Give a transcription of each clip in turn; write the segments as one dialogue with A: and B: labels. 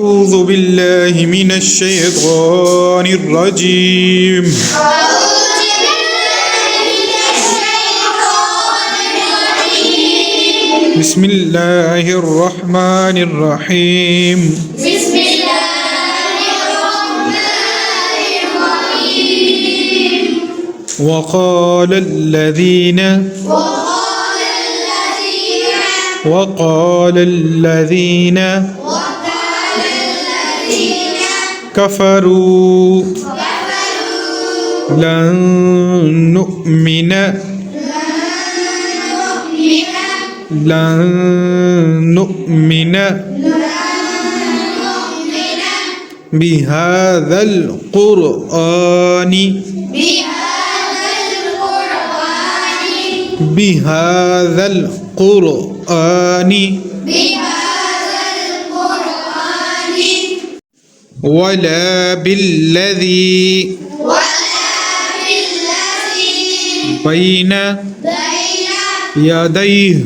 A: أعوذ بالله من الشيطان الرجيم. بسم الله الرحمن الرحيم.
B: بسم الله الرحمن الرحيم.
A: وقال الذين كفروا لن نؤمن بهذا القرآن ولا بالذي بين يديه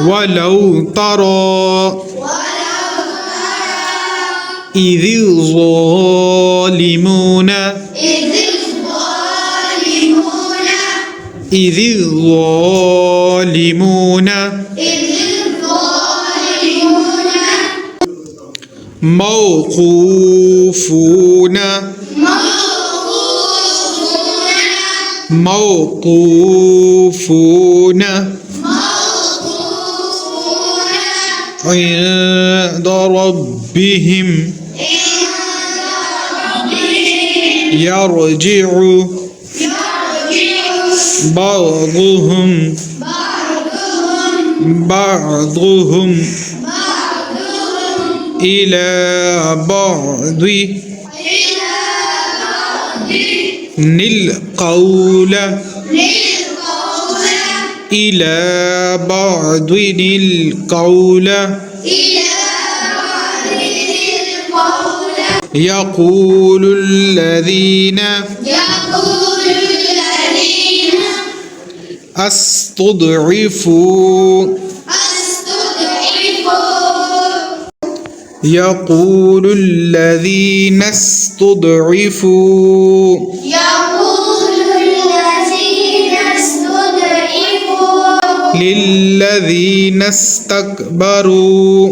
A: ولو ترى إذ الظالمون موقوفون عند ربهم يرجع بعضهم إلى بعض القول يقول الذين استضعفوا للذين استكبروا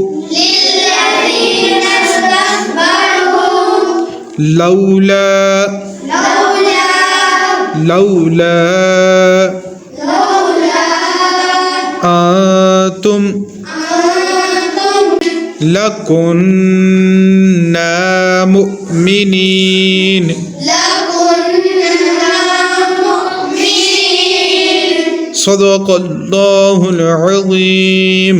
A: لولا أنتم لكنا مؤمنين. صدق الله العظيم.